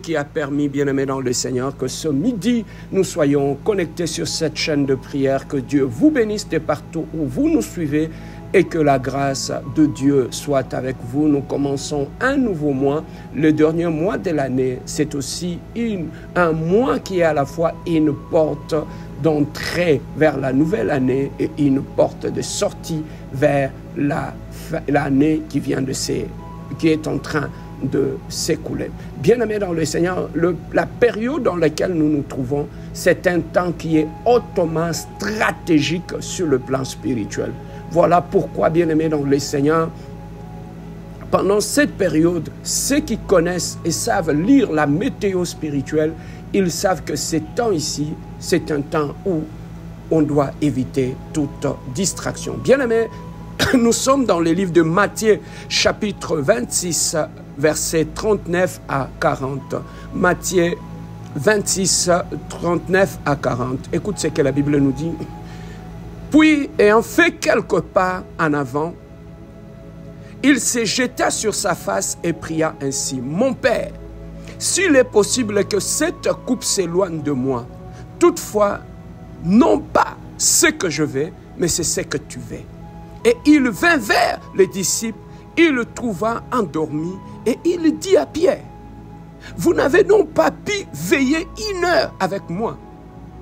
Qui a permis, bien-aimés dans le Seigneur, que ce midi, nous soyons connectés sur cette chaîne de prière. Que Dieu vous bénisse de partout où vous nous suivez et que la grâce de Dieu soit avec vous. Nous commençons un nouveau mois. Le dernier mois de l'année, c'est aussi un mois qui est à la fois une porte d'entrée vers la nouvelle année et une porte de sortie vers l'année qui est en train de s'écouler. Bien-aimés dans le Seigneur, la période dans laquelle nous nous trouvons, c'est un temps qui est hautement stratégique sur le plan spirituel. Voilà pourquoi, bien-aimés dans le Seigneur, pendant cette période, ceux qui connaissent et savent lire la météo spirituelle, ils savent que ce temps ici, c'est un temps où on doit éviter toute distraction. Bien-aimés, nous sommes dans le livre de Matthieu, chapitre 26, versets 39 à 40. Matthieu 26, 39 à 40. Écoute ce que la Bible nous dit. Puis, ayant fait quelques pas en avant, il se jeta sur sa face et pria ainsi. Mon Père, s'il est possible que cette coupe s'éloigne de moi, toutefois, non pas ce que je veux, mais c'est ce que tu veux. Et il vint vers les disciples, il le trouva endormi, et il dit à Pierre, vous n'avez donc pas pu veiller 1 heure avec moi.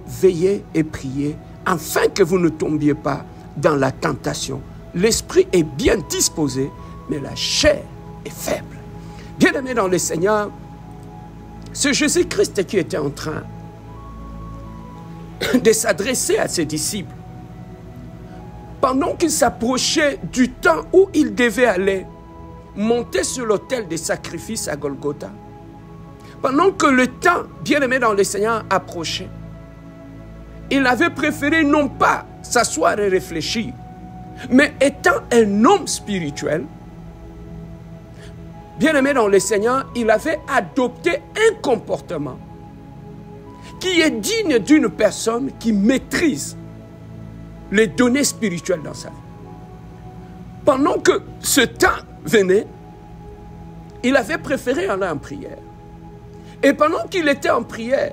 Veillez et priez, afin que vous ne tombiez pas dans la tentation. L'esprit est bien disposé, mais la chair est faible. Bien-aimés dans le Seigneur, c'est Jésus-Christ qui était en train de s'adresser à ses disciples. Pendant qu'il s'approchait du temps où il devait aller monter sur l'autel des sacrifices à Golgotha, pendant que le temps, bien-aimé dans le Seigneur, approchait, il avait préféré non pas s'asseoir et réfléchir, mais étant un homme spirituel, bien-aimé dans le Seigneur, il avait adopté un comportement qui est digne d'une personne qui maîtrise les données spirituelles dans sa vie. Pendant que ce temps venait, il avait préféré aller en prière. Et pendant qu'il était en prière,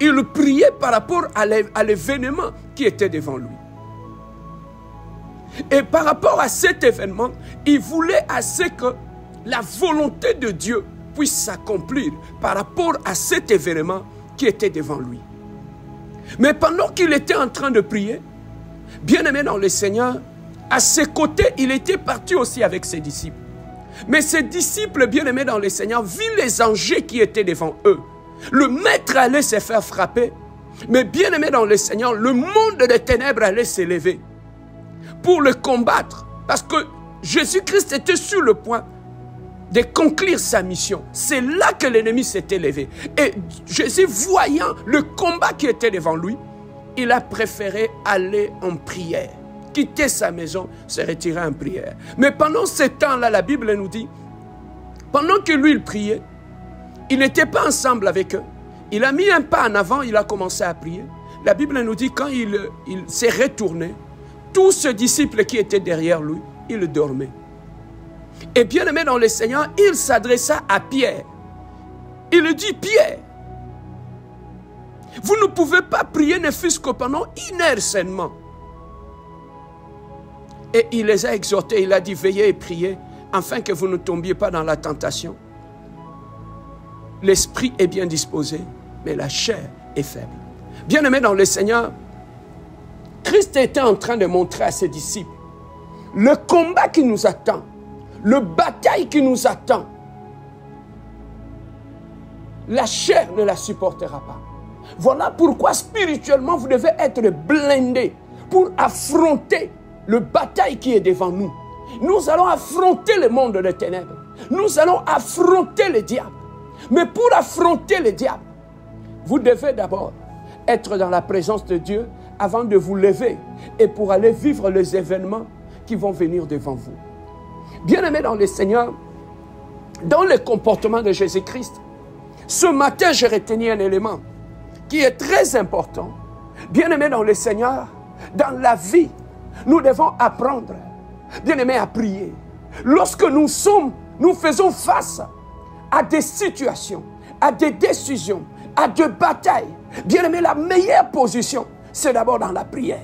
il priait par rapport à l'événement qui était devant lui. Et par rapport à cet événement, il voulait assez que la volonté de Dieu puisse s'accomplir par rapport à cet événement qui était devant lui. Mais pendant qu'il était en train de prier, bien-aimé dans le Seigneur, à ses côtés, il était parti aussi avec ses disciples. Mais ses disciples, bien-aimés dans le Seigneur, virent les enjeux qui étaient devant eux. Le maître allait se faire frapper. Mais bien-aimés dans le Seigneur, le monde des ténèbres allait s'élever pour le combattre. Parce que Jésus-Christ était sur le point de conclure sa mission. C'est là que l'ennemi s'est élevé. Et Jésus, voyant le combat qui était devant lui, il a préféré aller en prière. Quitter sa maison, se retirer en prière. Mais pendant ce temps-là, la Bible nous dit, pendant que lui, il priait, il n'était pas ensemble avec eux. Il a mis un pas en avant, il a commencé à prier. La Bible nous dit, quand il s'est retourné, tous ces disciples qui étaient derrière lui, ils dormaient. Et bien aimé dans le Seigneur, il s'adressa à Pierre. Il dit, Pierre, vous ne pouvez pas prier ne fût-ce que pendant 1 heure seulement. Et il les a exhortés, il a dit, veillez et priez, afin que vous ne tombiez pas dans la tentation. L'esprit est bien disposé, mais la chair est faible. Bien aimé dans le Seigneur, Christ était en train de montrer à ses disciples le combat qui nous attend, le bataille qui nous attend. La chair ne la supportera pas. Voilà pourquoi spirituellement vous devez être blindés pour affronter le bataille qui est devant nous. Nous allons affronter le monde des ténèbres. Nous allons affronter le diable. Mais pour affronter le diable, vous devez d'abord être dans la présence de Dieu avant de vous lever et pour aller vivre les événements qui vont venir devant vous. Bien-aimés dans le Seigneur, dans le comportement de Jésus-Christ, ce matin, j'ai retenu un élément qui est très important. Bien-aimés dans le Seigneur, dans la vie, nous devons apprendre, bien-aimés, à prier. Lorsque nous faisons face à des situations, à des décisions, à des batailles. Bien-aimé, la meilleure position, c'est d'abord dans la prière.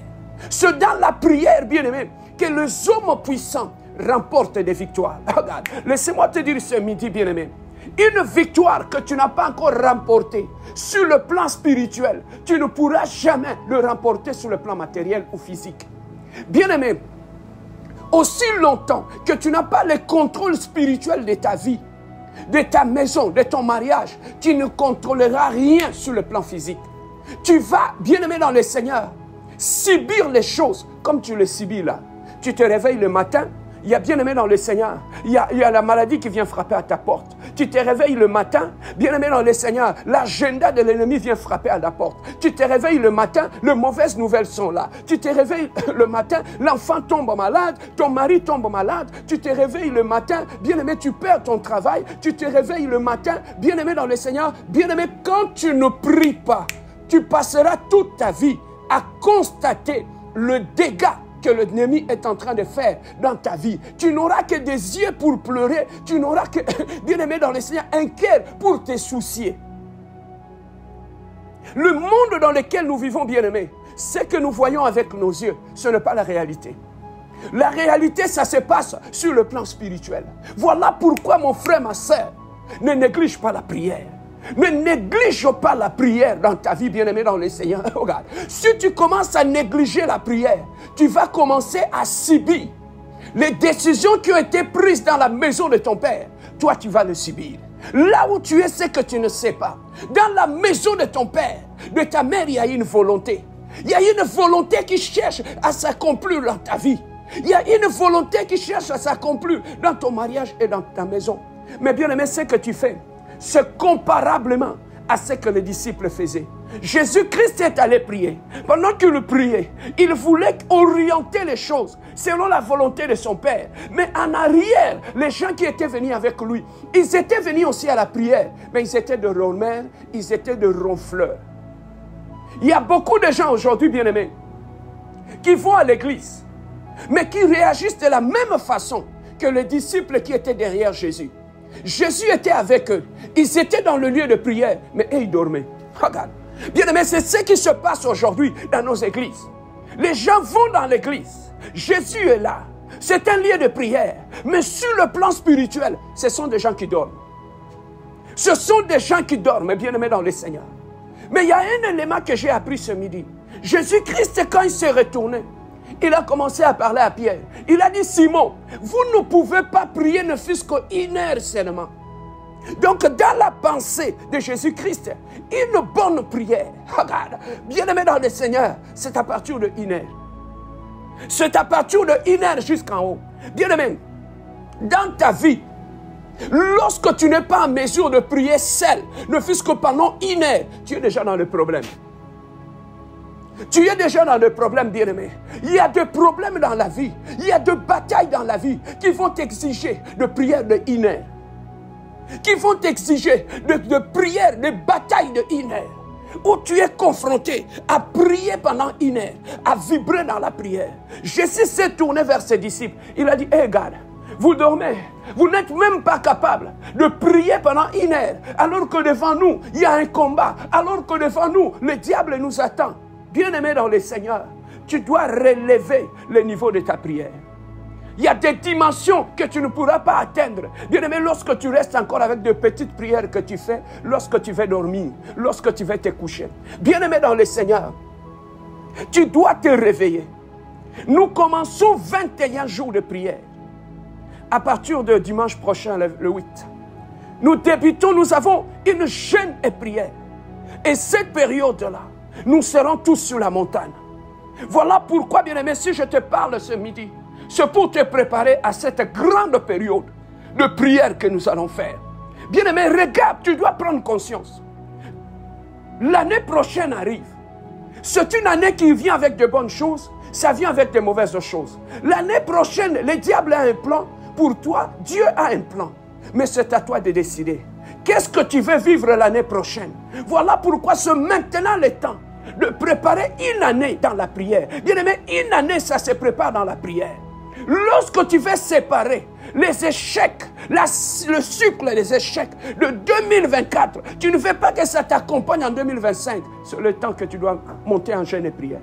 C'est dans la prière, bien-aimé, que les hommes puissants remportent des victoires. Regarde, laissez-moi te dire ce midi, bien-aimé, une victoire que tu n'as pas encore remportée sur le plan spirituel, tu ne pourras jamais le remporter sur le plan matériel ou physique. Bien-aimé, aussi longtemps que tu n'as pas le contrôle spirituel de ta vie, de ta maison, de ton mariage, tu ne contrôleras rien sur le plan physique. Tu vas, bien-aimé dans le Seigneur, subir les choses comme tu les subis là. Tu te réveilles le matin, il y a bien-aimé dans le Seigneur, il y a la maladie qui vient frapper à ta porte. Tu te réveilles le matin, bien-aimé dans le Seigneur, l'agenda de l'ennemi vient frapper à la porte. Tu te réveilles le matin, les mauvaises nouvelles sont là. Tu te réveilles le matin, l'enfant tombe malade, ton mari tombe malade. Tu te réveilles le matin, bien-aimé, tu perds ton travail. Tu te réveilles le matin, bien-aimé dans le Seigneur, bien-aimé, quand tu ne pries pas, tu passeras toute ta vie à constater le dégât que l'ennemi est en train de faire dans ta vie. Tu n'auras que des yeux pour pleurer. Tu n'auras que, bien-aimé dans le Seigneur, un cœur pour te soucier. Le monde dans lequel nous vivons, bien-aimé, ce que nous voyons avec nos yeux, ce n'est pas la réalité. La réalité, ça se passe sur le plan spirituel. Voilà pourquoi, mon frère, ma soeur, ne néglige pas la prière. Ne néglige pas la prière dans ta vie, bien-aimé dans le Seigneur. Regarde, si tu commences à négliger la prière, tu vas commencer à subir les décisions qui ont été prises dans la maison de ton père. Toi, tu vas le subir. Là où tu es, c'est que tu ne sais pas. Dans la maison de ton père, de ta mère, il y a une volonté. Il y a une volonté qui cherche à s'accomplir dans ta vie. Il y a une volonté qui cherche à s'accomplir dans ton mariage et dans ta maison. Mais bien-aimé, ce que tu fais, c'est comparablement à ce que les disciples faisaient. Jésus-Christ est allé prier. Pendant qu'il priait, il voulait orienter les choses selon la volonté de son Père. Mais en arrière, les gens qui étaient venus avec lui, ils étaient venus aussi à la prière, mais ils étaient de ronreurs, ils étaient de ronfleurs. Il y a beaucoup de gens aujourd'hui, bien-aimés, qui vont à l'église, mais qui réagissent de la même façon que les disciples qui étaient derrière Jésus. Jésus était avec eux. Ils étaient dans le lieu de prière, mais eux, ils dormaient. Regarde. Bien aimé, c'est ce qui se passe aujourd'hui dans nos églises. Les gens vont dans l'église. Jésus est là. C'est un lieu de prière. Mais sur le plan spirituel, ce sont des gens qui dorment. Ce sont des gens qui dorment, bien aimés dans le Seigneur. Mais il y a un élément que j'ai appris ce midi. Jésus-Christ, quand il s'est retourné, il a commencé à parler à Pierre. Il a dit, Simon, vous ne pouvez pas prier ne fût-ce qu'une heure seulement. Donc, dans la pensée de Jésus-Christ, une bonne prière, regarde, bien aimé dans le Seigneur, c'est à partir de 1 heure. C'est à partir de 1 heure jusqu'en haut. Bien aimé, dans ta vie, lorsque tu n'es pas en mesure de prier seul, ne fût-ce que pendant 1 heure, tu es déjà dans le problème. Tu es déjà dans le problème, bien-aimé. Il y a des problèmes dans la vie. Il y a des batailles dans la vie qui vont t'exiger de prière de 1 heure. Qui vont t'exiger de prière, de bataille de 1 heure. Où tu es confronté à prier pendant 1 heure, à vibrer dans la prière. Jésus s'est tourné vers ses disciples. Il a dit, hé, regarde, vous dormez. Vous n'êtes même pas capable de prier pendant 1 heure. Alors que devant nous, il y a un combat. Alors que devant nous, le diable nous attend. Bien-aimé dans le Seigneur, tu dois relever le niveau de ta prière. Il y a des dimensions que tu ne pourras pas atteindre. Bien-aimé, lorsque tu restes encore avec de petites prières que tu fais, lorsque tu vas dormir, lorsque tu vas te coucher. Bien-aimé dans le Seigneur, tu dois te réveiller. Nous commençons 21 jours de prière. À partir de dimanche prochain, le 8. Nous débutons, nous avons une jeûne et prière. Et cette période-là, nous serons tous sur la montagne. Voilà pourquoi, bien-aimé, si je te parle ce midi, c'est pour te préparer à cette grande période de prière que nous allons faire. Bien-aimé, regarde, tu dois prendre conscience. L'année prochaine arrive. C'est une année qui vient avec de bonnes choses, ça vient avec de mauvaises choses. L'année prochaine, le diable a un plan. Pour toi, Dieu a un plan. Mais c'est à toi de décider. Qu'est-ce que tu veux vivre l'année prochaine? Voilà pourquoi c'est maintenant le temps de préparer une année dans la prière. Bien aimé, une année, ça se prépare dans la prière. Lorsque tu veux séparer les échecs, le cycle des échecs de 2024, tu ne fais pas que ça t'accompagne en 2025. C'est le temps que tu dois monter en jeûne et prière.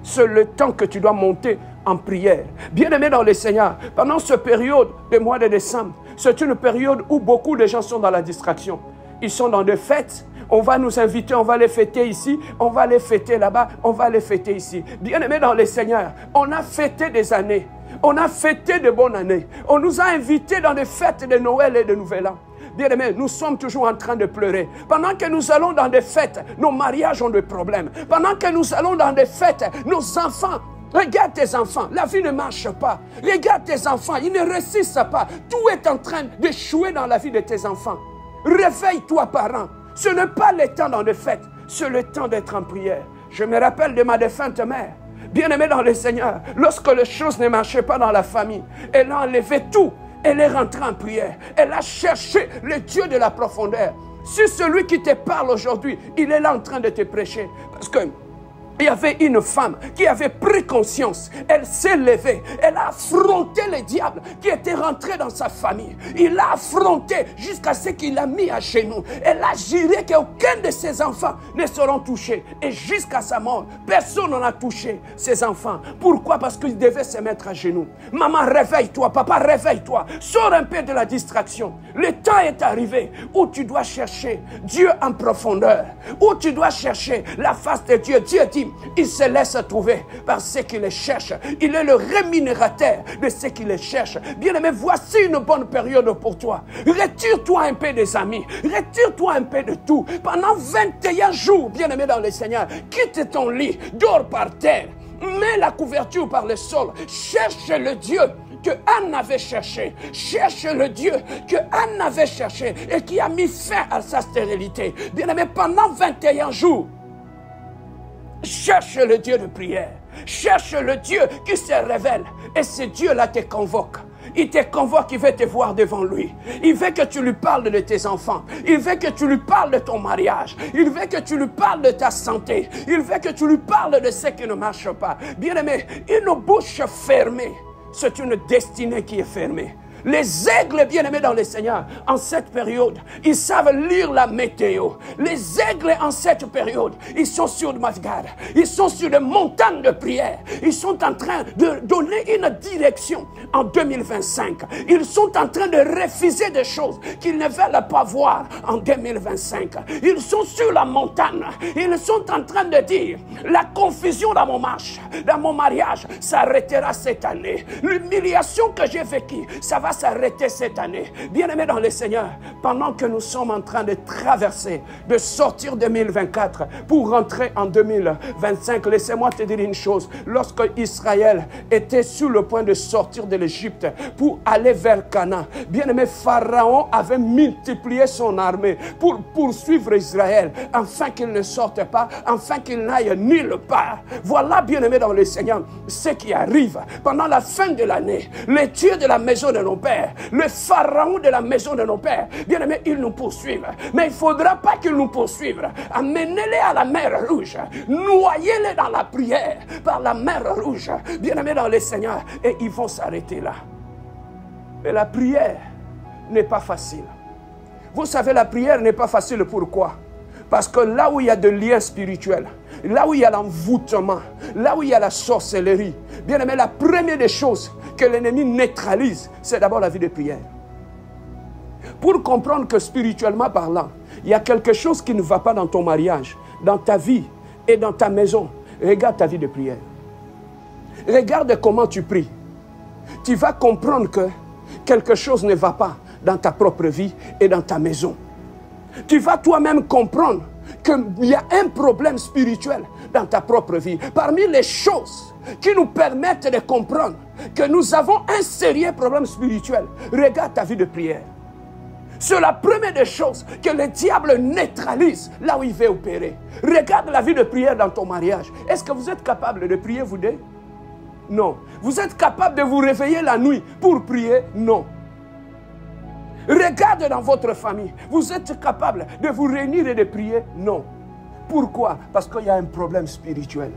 C'est le temps que tu dois monter en prière. Bien-aimé dans le Seigneur, pendant cette période du mois de décembre, c'est une période où beaucoup de gens sont dans la distraction. Ils sont dans des fêtes. On va nous inviter, on va les fêter ici, on va les fêter là-bas, on va les fêter ici. Bien-aimé dans le Seigneur, on a fêté des années. On a fêté de bonnes années. On nous a invités dans des fêtes de Noël et de Nouvel An. Bien-aimés, nous sommes toujours en train de pleurer. Pendant que nous allons dans des fêtes, nos mariages ont des problèmes. Pendant que nous allons dans des fêtes, nos enfants, regarde tes enfants, la vie ne marche pas. Regarde tes enfants, ils ne réussissent pas. Tout est en train d'échouer dans la vie de tes enfants. Réveille-toi, parents. Ce n'est pas le temps dans les fêtes, c'est le temps d'être en prière. Je me rappelle de ma défunte mère. Bien-aimée dans le Seigneur, lorsque les choses ne marchaient pas dans la famille, elle a enlevé tout. Elle est rentrée en prière. Elle a cherché le Dieu de la profondeur. Si celui qui te parle aujourd'hui, il est là en train de te prêcher. Parce que il y avait une femme qui avait pris conscience. Elle s'est levée. Elle a affronté le diable qui était rentré dans sa famille. Il l'a affronté jusqu'à ce qu'il l'a mis à genoux. Elle a juré qu'aucun de ses enfants ne seront touchés. Et jusqu'à sa mort, personne n'en a touché ses enfants. Pourquoi? Parce qu'il devait se mettre à genoux. Maman, réveille-toi. Papa, réveille-toi. Sors un peu de la distraction. Le temps est arrivé où tu dois chercher Dieu en profondeur. Où tu dois chercher la face de Dieu. Dieu dit, il se laisse trouver par ceux qui le cherchent. Il est le rémunérateur de ceux qui le cherchent. Bien-aimé, voici une bonne période pour toi. Retire-toi un peu des amis. Retire-toi un peu de tout. Pendant 21 jours, bien-aimé dans le Seigneur, quitte ton lit, dors par terre. Mets la couverture par le sol. Cherche le Dieu que Anne avait cherché. Cherche le Dieu que Anne avait cherché et qui a mis fin à sa stérilité. Bien-aimé, pendant 21 jours, cherche le Dieu de prière. Cherche le Dieu qui se révèle. Et ce Dieu-là te convoque. Il te convoque, il veut te voir devant lui. Il veut que tu lui parles de tes enfants. Il veut que tu lui parles de ton mariage. Il veut que tu lui parles de ta santé. Il veut que tu lui parles de ce qui ne marche pas. Bien-aimé, une bouche fermée, c'est une destinée qui est fermée. Les aigles bien-aimés dans le Seigneur, en cette période, ils savent lire la météo. Les aigles en cette période, ils sont sur le Masgad. Ils sont sur des montagnes de prière. Ils sont en train de donner une direction en 2025. Ils sont en train de refuser des choses qu'ils ne veulent pas voir en 2025. Ils sont sur la montagne. Ils sont en train de dire, la confusion dans mon marche, dans mon mariage, s'arrêtera cette année. L'humiliation que j'ai vécue, ça va s'arrêter cette année. Bien-aimés dans le Seigneur, pendant que nous sommes en train de traverser, de sortir 2024 pour rentrer en 2025, laissez-moi te dire une chose. Lorsque Israël était sur le point de sortir de l'Égypte pour aller vers Canaan, bien-aimé, Pharaon avait multiplié son armée pour poursuivre Israël, afin qu'il ne sorte pas, afin qu'il n'aille nulle part. Voilà, bien-aimé dans le Seigneur, ce qui arrive pendant la fin de l'année. Les dieux de la maison de nos pères, le pharaon de la maison de nos pères, bien aimés, ils nous poursuivent. Mais il ne faudra pas qu'ils nous poursuivent. Amenez-les à la mer Rouge. Noyez-les dans la prière par la mer Rouge. Bien aimés dans le Seigneur. Et ils vont s'arrêter là. Mais la prière n'est pas facile. Vous savez, la prière n'est pas facile. Pourquoi? Parce que là où il y a de liens spirituels, là où il y a l'envoûtement, là où il y a la sorcellerie, bien aimé, la première des choses que l'ennemi neutralise, c'est d'abord la vie de prière. Pour comprendre que spirituellement parlant, il y a quelque chose qui ne va pas dans ton mariage, dans ta vie et dans ta maison, regarde ta vie de prière. Regarde comment tu pries. Tu vas comprendre que quelque chose ne va pas dans ta propre vie et dans ta maison. Tu vas toi-même comprendre qu'il y a un problème spirituel dans ta propre vie. Parmi les choses qui nous permettent de comprendre que nous avons un sérieux problème spirituel, regarde ta vie de prière. C'est la première des choses que le diable neutralise là où il veut opérer. Regarde la vie de prière dans ton mariage. Est-ce que vous êtes capable de prier vous deux? Non. Vous êtes capable de vous réveiller la nuit pour prier? Non. Regarde dans votre famille. Vous êtes capable de vous réunir et de prier? Non. Pourquoi? Parce qu'il y a un problème spirituel.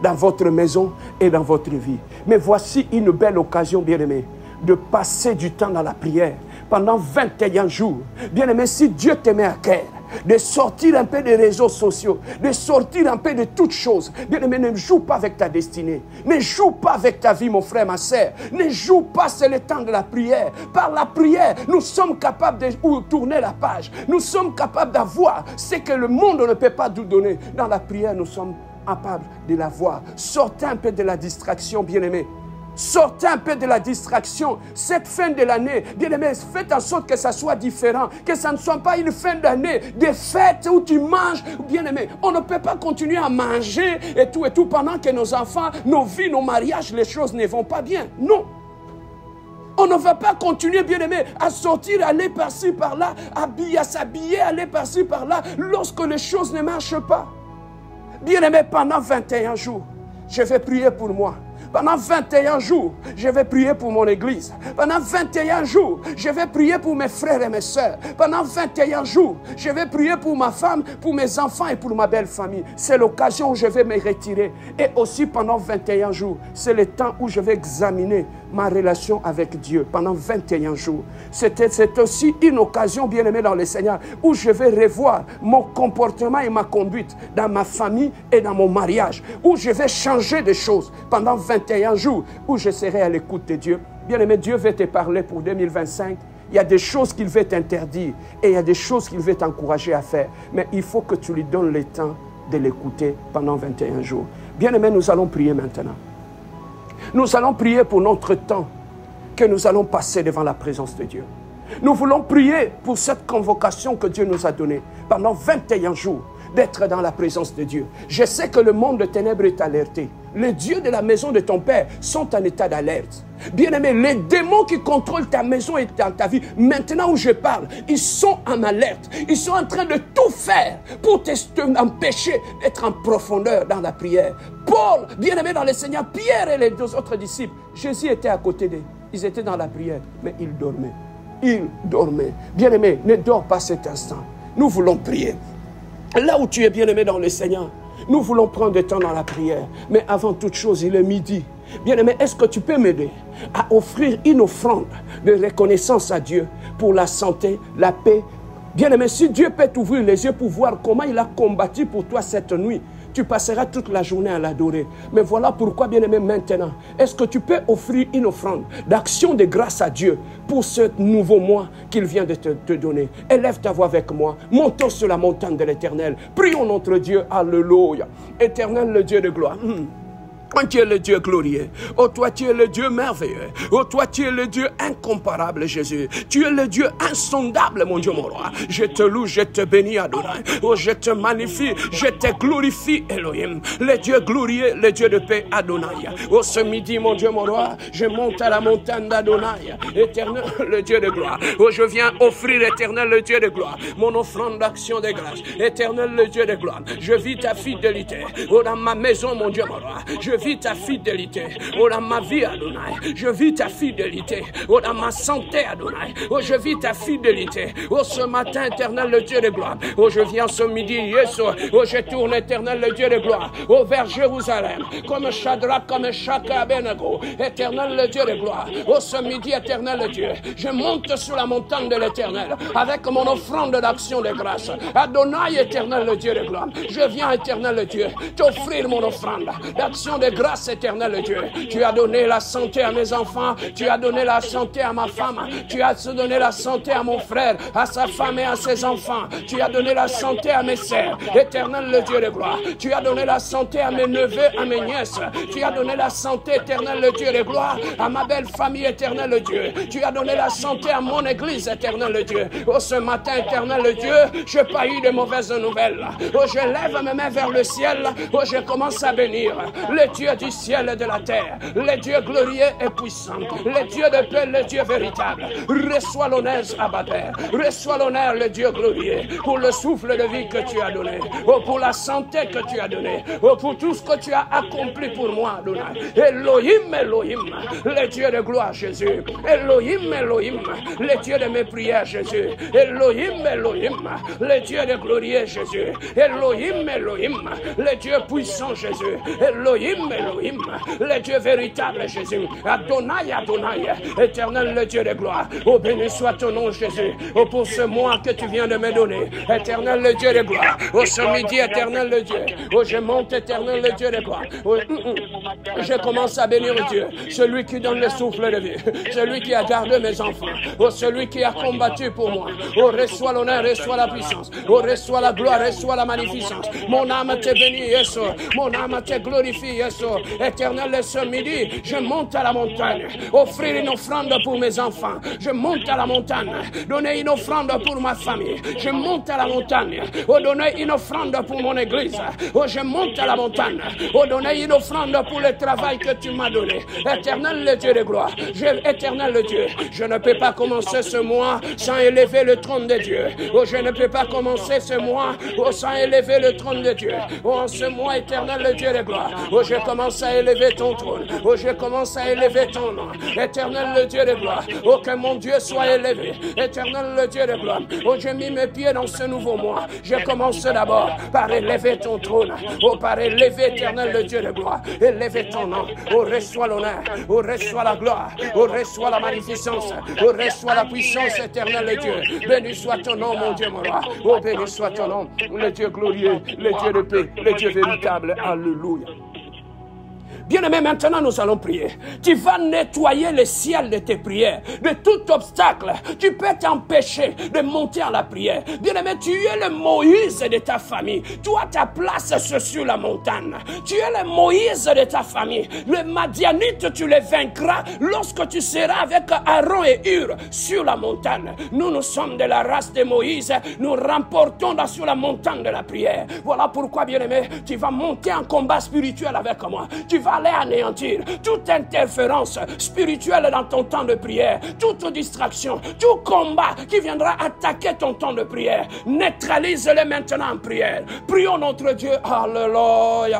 dans votre maison et dans votre vie. Mais voici une belle occasion, bien-aimé, de passer du temps dans la prière pendant 21 jours. Bien-aimé, si Dieu te met à cœur de sortir un peu des réseaux sociaux, de sortir un peu de toutes choses. Bien-aimé, ne joue pas avec ta destinée. Ne joue pas avec ta vie, mon frère, ma soeur. Ne joue pas, c'est le temps de la prière. Par la prière, nous sommes capables de tourner la page. Nous sommes capables d'avoir ce que le monde ne peut pas nous donner. Dans la prière, nous sommes capables de l'avoir. Sortez un peu de la distraction, bien-aimé. Sortez un peu de la distraction. Cette fin de l'année, bien-aimés, faites en sorte que ça soit différent. Que ça ne soit pas une fin d'année de fête où tu manges. Bien-aimés, on ne peut pas continuer à manger et tout pendant que nos enfants, nos vies, nos mariages, les choses ne vont pas bien. Non. On ne va pas continuer, bien-aimés, à sortir, aller par-ci, par-là, à s'habiller, aller par-ci, par-là, lorsque les choses ne marchent pas. Bien-aimés, pendant 21 jours, je vais prier pour moi. Pendant 21 jours, je vais prier pour mon église. Pendant 21 jours, je vais prier pour mes frères et mes sœurs. Pendant 21 jours, je vais prier pour ma femme, pour mes enfants et pour ma belle famille. C'est l'occasion où je vais me retirer. Et aussi pendant 21 jours, c'est le temps où je vais examiner ma relation avec Dieu. Pendant 21 jours. C'est aussi une occasion, bien aimée dans le Seigneur, où je vais revoir mon comportement et ma conduite dans ma famille et dans mon mariage. Où je vais changer de choses pendant 21 jours, où je serai à l'écoute de Dieu. Bien aimé, Dieu veut te parler pour 2025. Il y a des choses qu'il veut t'interdire et il y a des choses qu'il veut t'encourager à faire. Mais il faut que tu lui donnes le temps de l'écouter pendant 21 jours. Bien aimé, nous allons prier maintenant. Nous allons prier pour notre temps que nous allons passer devant la présence de Dieu. Nous voulons prier pour cette convocation que Dieu nous a donnée pendant 21 jours, d'être dans la présence de Dieu. Je sais que le monde de ténèbres est alerté. Les dieux de la maison de ton père sont en état d'alerte. Bien-aimé, les démons qui contrôlent ta maison et ta vie, maintenant où je parle, ils sont en alerte. Ils sont en train de tout faire pour t'empêcher d'être en profondeur dans la prière. Paul, bien-aimé dans le Seigneur, Pierre et les deux autres disciples, Jésus était à côté d'eux. Ils étaient dans la prière, mais ils dormaient. Ils dormaient. Bien-aimé, ne dors pas cet instant. Nous voulons prier. Là où tu es bien-aimé dans le Seigneur, nous voulons prendre du temps dans la prière. Mais avant toute chose, il est midi. Bien-aimé, est-ce que tu peux m'aider à offrir une offrande de reconnaissance à Dieu pour la santé, la paix? Bien-aimé, si Dieu peut t'ouvrir les yeux pour voir comment il a combattu pour toi cette nuit, tu passeras toute la journée à l'adorer. Mais voilà pourquoi, bien-aimé, maintenant, est-ce que tu peux offrir une offrande d'action de grâce à Dieu pour ce nouveau mois qu'il vient de te donner? Élève ta voix avec moi. Montons sur la montagne de l'Éternel. Prions notre Dieu. Alléluia. Éternel, le Dieu de gloire. Oh, tu es le Dieu glorieux. Oh, toi, tu es le Dieu merveilleux. Oh, toi, tu es le Dieu incomparable, Jésus. Tu es le Dieu insondable, mon Dieu, mon roi. Je te loue, je te bénis, Adonai. Oh, je te magnifie, je te glorifie, Elohim. Le Dieu glorieux, le Dieu de paix, Adonai. Oh, ce midi, mon Dieu, mon roi, je monte à la montagne d'Adonai. Éternel, le Dieu de gloire. Oh, je viens offrir, éternel, le Dieu de gloire, mon offrande d'action de grâce. Éternel, le Dieu de gloire. Je vis ta fidélité. Oh, dans ma maison, mon Dieu, mon roi. Je vis ta fidélité. Oh, dans ma vie, Adonai. Je vis ta fidélité. Oh, dans ma santé, Adonai. Oh, je vis ta fidélité. Oh, ce matin, éternel, le Dieu de gloire. Oh, je viens ce midi, Yeshua. Oh, je tourne, éternel, le Dieu de gloire. Oh, vers Jérusalem. Comme Shadrach, comme Meshach et Abednego. Éternel, le Dieu de gloire. Oh, ce midi, éternel, le Dieu. Je monte sur la montagne de l'éternel. Avec mon offrande d'action de grâce. Adonai, éternel, le Dieu de gloire. Je viens, éternel, le Dieu, t'offrir mon offrande d'action de grâce, éternel Dieu. Tu as donné la santé à mes enfants, tu as donné la santé à ma femme, tu as donné la santé à mon frère, à sa femme et à ses enfants, tu as donné la santé à mes sœurs, éternel le Dieu de gloire. Tu as donné la santé à mes neveux, à mes nièces, tu as donné la santé, éternel le Dieu de gloire, à ma belle famille, éternel le Dieu. Tu as donné la santé à mon église, éternel le Dieu. Oh, ce matin, éternel le Dieu, je n'ai pas eu de mauvaises nouvelles. Oh, je lève mes mains vers le ciel, oh, je commence à bénir le Dieu Dieu du ciel et de la terre, le Dieu glorieux et puissant, le Dieu de paix, le Dieu véritable. Reçois l'honneur, Abba Père. Reçois l'honneur, le Dieu glorieux, pour le souffle de vie que tu as donné, pour la santé que tu as donnée, pour tout ce que tu as accompli pour moi, Adonai. Elohim, Elohim, le Dieu de gloire, Jésus. Elohim, Elohim, le Dieu de mes prières, Jésus. Elohim, Elohim, le Dieu de glorieux, Jésus. Elohim, Elohim, le Dieu puissant, Jésus. Elohim, Elohim, le Dieu véritable, Jésus. Adonai, Adonai, éternel, le Dieu de gloire. Oh, béni soit ton nom, Jésus. Oh, pour ce mois que tu viens de me donner. Éternel, le Dieu de gloire. Oh, ce midi, éternel, le Dieu. Oh, je monte, éternel, le Dieu de gloire. Oh, je commence à bénir Dieu. Celui qui donne le souffle de vie. Celui qui a gardé mes enfants. Oh, celui qui a combattu pour moi. Oh, reçois l'honneur, reçois la puissance. Oh, reçois la gloire, reçois la magnificence. Mon âme te bénit, Yesu. Mon âme te glorifie, Yesu. Éternel, ce midi, je monte à la montagne. Offrir une offrande pour mes enfants. Je monte à la montagne. Donner une offrande pour ma famille. Je monte à la montagne. Oh, donner une offrande pour mon église. Oh, je monte à la montagne. Oh, donner une offrande pour le travail que tu m'as donné. Éternel, le Dieu de gloire. Éternel, le Dieu. Je ne peux pas commencer ce mois sans élever le trône de Dieu. Oh, je ne peux pas commencer ce mois sans élever le trône de Dieu. Oh, en ce mois, éternel, le Dieu de gloire. Oh, je commence à élever ton trône. Oh, je commence à élever ton nom. Éternel, le Dieu de gloire. Oh, que mon Dieu soit élevé. Éternel, le Dieu de gloire. Oh, j'ai mis mes pieds dans ce nouveau mois. Je commence d'abord par élever ton trône. Oh, par élever, éternel, le Dieu de gloire. Élever ton nom. Oh, reçois l'honneur. Oh, reçois la gloire. Oh, reçois la magnificence. Oh, reçois la puissance, éternel, le Dieu. Béni soit ton nom, mon Dieu, mon roi. Oh, béni soit ton nom, le Dieu glorieux, le Dieu de paix, le Dieu véritable. Alléluia. Bien-aimé, maintenant nous allons prier. Tu vas nettoyer le ciel de tes prières, de tout obstacle. Tu peux t'empêcher de monter à la prière. Bien-aimé, tu es le Moïse de ta famille. Toi, ta place, c'est sur la montagne. Tu es le Moïse de ta famille. Le Madianite, tu les vaincras lorsque tu seras avec Aaron et Hur sur la montagne. Nous sommes de la race de Moïse. Nous remportons sur la montagne de la prière. Voilà pourquoi, bien-aimé, tu vas monter en combat spirituel avec moi. Tu vas aller anéantir toute interférence spirituelle dans ton temps de prière, toute distraction, tout combat qui viendra attaquer ton temps de prière. Neutralise-le maintenant en prière. Prions notre Dieu. Alléluia.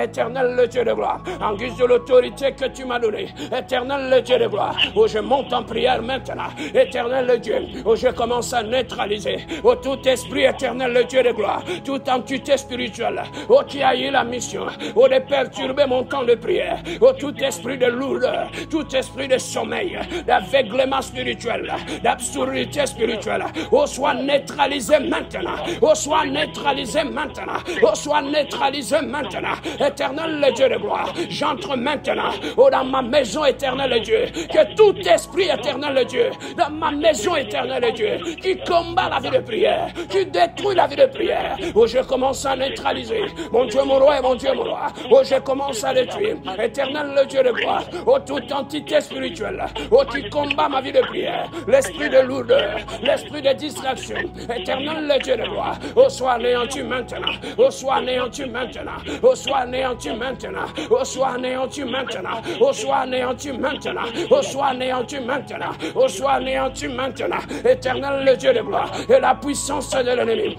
Éternel, le Dieu de gloire, en guise de l'autorité que tu m'as donnée. Éternel, le Dieu de gloire, où je monte en prière maintenant. Éternel, le Dieu, où je commence à neutraliser tout esprit, éternel, le Dieu de gloire, toute entité spirituelle qui a eu la mission de perturber mon temps de prière. Tout esprit de lourdeur, tout esprit de sommeil, d'aveuglement spirituel, d'absurdité spirituelle, soit neutralisé maintenant. Soit neutralisé maintenant. Soit neutralisé maintenant. Éternel, le Dieu de gloire, j'entre maintenant dans ma maison, éternel, le Dieu. Que tout esprit, éternel, le Dieu, dans ma maison, éternel, le Dieu, qui combat la vie de prière, qui détruit la vie de prière, je commence à neutraliser. Mon Dieu, mon roi et mon Dieu, mon roi, je commence à détruire. Éternel, le Dieu de gloire, toute entité spirituelle, qui combat ma vie de prière, l'esprit de lourdeur, l'esprit de distraction, éternel, le Dieu de gloire, soit anéanti maintenant, soit anéanti maintenant, soit anéanti maintenant, soit anéanti maintenant, soit anéanti maintenant, soit anéanti maintenant, soit anéanti maintenant, éternel, le Dieu de gloire, et la puissance de l'ennemi.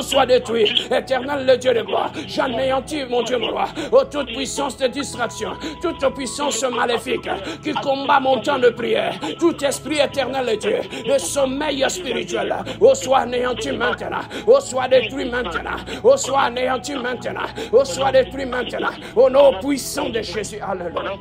Soit détruit, éternel, le Dieu de gloire. J'anéantis, mon Dieu, mon roi, toute puissance de distraction, toute puissance maléfique qui combat mon temps de prière, tout esprit éternel, le Dieu, de sommeil spirituel, soit anéanti maintenant, soit détruit maintenant, soit anéanti maintenant, soit détruit maintenant, au nom puissant de Jésus. Alléluia.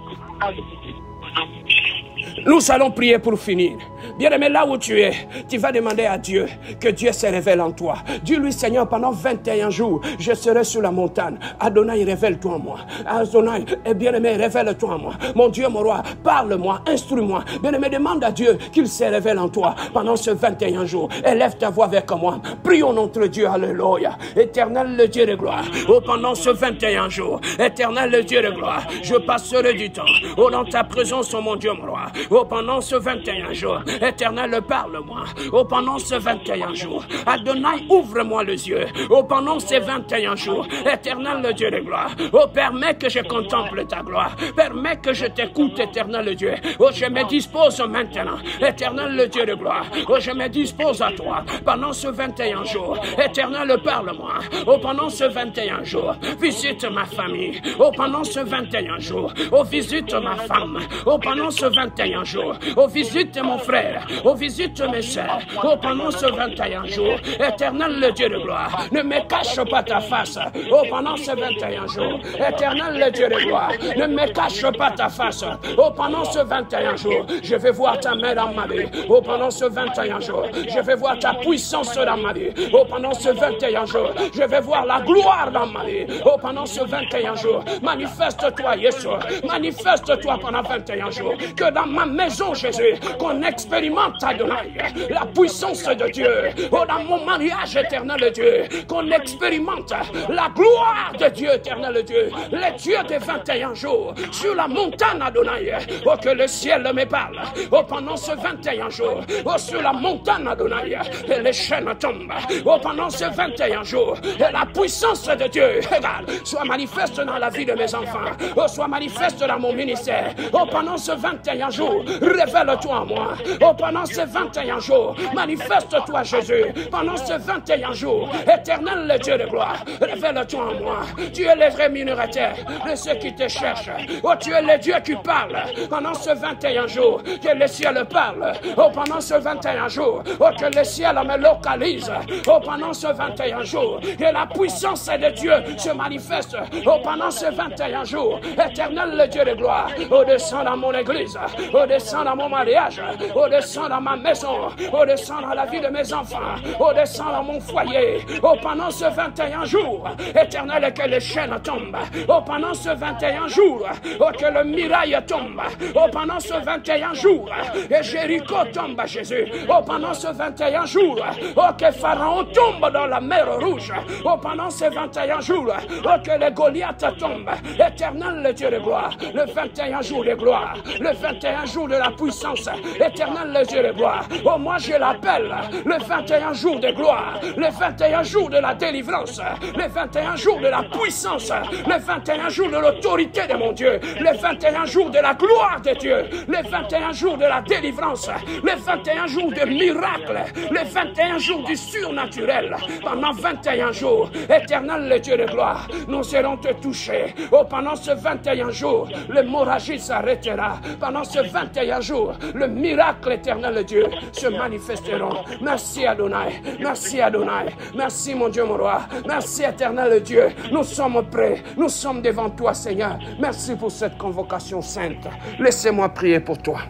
Nous allons prier pour finir. Bien-aimé, là où tu es, tu vas demander à Dieu que Dieu se révèle en toi. Dis-lui, Seigneur, pendant 21 jours, je serai sur la montagne. Adonai, révèle-toi en moi. Adonai, bien-aimé, révèle-toi en moi. Mon Dieu, mon roi, parle-moi, instruis-moi. Bien-aimé, demande à Dieu qu'il se révèle en toi pendant ce 21 jours. Élève ta voix avec moi. Prions notre Dieu, alléluia. Éternel, le Dieu de gloire, pendant ce 21 jours, éternel, le Dieu de gloire, je passerai du temps dans ta présence, mon Dieu, mon roi. Oh, pendant ce 21 jours, Éternel, parle-moi. Oh, pendant ce 21 jours, Adonai, ouvre-moi les yeux. Oh, pendant ces 21 jours, Éternel, le Dieu de gloire. Oh, permets que je contemple ta gloire. Permets que je t'écoute, Éternel, le Dieu. Oh, je me dispose maintenant, Éternel, le Dieu de gloire. Oh, je me dispose à toi pendant ce 21 jours. Éternel, parle-moi. Oh, pendant ce 21 jours, visite ma famille. Oh, pendant ce 21 jours, oh, visite ma femme. Oh, pendant ce 21 jours, oh, visite mon frère. Oh, visite mes soeurs. Oh, pendant ce 21 jours, Éternel, le Dieu de gloire, ne me cache pas ta face. Oh, pendant ce 21 jours, Éternel, le Dieu de gloire, ne me cache pas ta face. Oh, pendant ce 21 jours, je vais voir ta main dans ma vie. Oh, pendant ce 21 jours, je vais voir ta puissance dans ma vie. Oh, pendant ce 21 jours, je vais voir la gloire dans ma vie. Oh, pendant ce 21 jours, manifeste-toi, Yeshua. Manifeste-toi pendant 21 jours. Que dans ma maison, Jésus, qu'on expérimente Adonai, la puissance de Dieu. Oh, dans mon mariage, éternel de Dieu, qu'on expérimente la gloire de Dieu, éternel de Dieu. Les dieux des 21 jours, sur la montagne Adonai. Oh, que le ciel me parle. Oh, pendant ce 21 jours, oh, sur la montagne Adonai, et les chaînes tombent. Oh, pendant ce 21 jours, et la puissance de Dieu, regarde, soit manifeste dans la vie de mes enfants. Oh, soit manifeste dans mon ministère. Oh, pendant ce 21 jours, révèle-toi en moi. Oh, pendant ces 21 jours, manifeste-toi, Jésus. Pendant ces 21 jours, éternel le Dieu de gloire, révèle-toi en moi. Tu es le rémunérateur de ceux qui te cherchent. Oh, tu es le Dieu qui parle. Pendant ce 21 jours, que le ciel parle. Oh, pendant ce 21 jours, oh, que le ciel me localise. Oh, pendant ce 21 jours, que la puissance de Dieu se manifeste. Oh, pendant ce 21 jours, éternel le Dieu de gloire, oh, descend dans mon église, oh, descend dans mon mariage, oh, descend dans ma maison, oh, descend dans la vie de mes enfants, oh, descend dans mon foyer. Oh, pendant ce 21 jours, éternel, que les chaînes tombent. Oh, pendant ce 21 jours, oh, que le miraille tombe. Oh, pendant ce 21 jours, et Jéricho tombe, Jésus. Oh, pendant ce 21 jours, oh, que Pharaon tombe dans la mer rouge. Oh, pendant ces 21 jours, oh, que les Goliaths tombent. Éternel, le Dieu de gloire, le 21 jours de gloire, le 21 jours de la puissance. Éternel, le Dieu de gloire. Oh, moi je l'appelle le 21 jours de gloire, le 21 jours de la délivrance, le 21 jours de la puissance, le 21 jours de l'autorité de mon Dieu, le 21 jours de la gloire de Dieu, le 21 jours de la délivrance, le 21 jours de miracles, le 21 jours du surnaturel. Pendant 21 jours, éternel le Dieu de gloire, nous serons te touchés. Oh, pendant ce 21 jours, l'hémorragie s'arrêtera. Pendant ce 21 jours, le miracle éternel de Dieu se manifesteront. Merci Adonai, merci Adonai, merci mon Dieu, mon roi, merci éternel Dieu. Nous sommes prêts, nous sommes devant toi, Seigneur. Merci pour cette convocation sainte. Laissez-moi prier pour toi.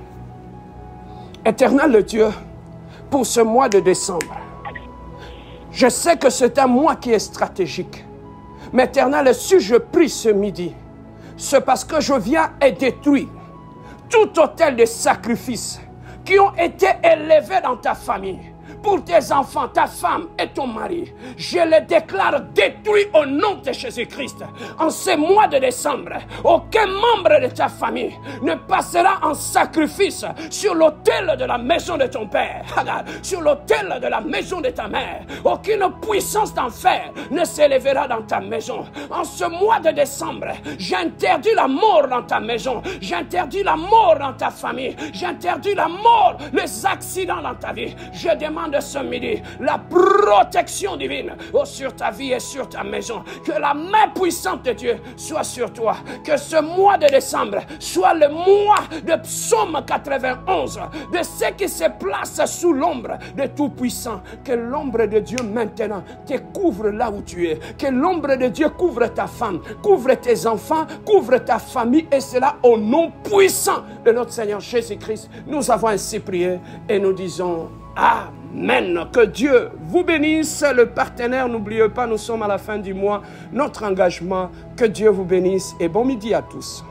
Éternel Dieu, pour ce mois de décembre, je sais que c'est un mois qui est stratégique. Mais éternel, si je prie ce midi, c'est parce que je viens et détruire tout autel de sacrifice qui ont été élevés dans ta famille. Pour tes enfants, ta femme et ton mari, je les déclare détruits au nom de Jésus-Christ. En ce mois de décembre, aucun membre de ta famille ne passera en sacrifice sur l'autel de la maison de ton père, sur l'autel de la maison de ta mère. Aucune puissance d'enfer ne s'élèvera dans ta maison. En ce mois de décembre, j'interdis la mort dans ta maison, j'interdis la mort dans ta famille, j'interdis la mort, les accidents dans ta vie. Je demande de ce midi la protection divine sur ta vie et sur ta maison. Que la main puissante de Dieu soit sur toi. Que ce mois de décembre soit le mois de Psaume 91, de ceux qui se placent sous l'ombre de Tout-Puissant. Que l'ombre de Dieu maintenant te couvre là où tu es. Que l'ombre de Dieu couvre ta femme, couvre tes enfants, couvre ta famille, et cela au nom puissant de notre Seigneur Jésus-Christ. Nous avons ainsi prié et nous disons Amen. Que Dieu vous bénisse. Le partenaire, n'oubliez pas, nous sommes à la fin du mois. Notre engagement, que Dieu vous bénisse et bon midi à tous.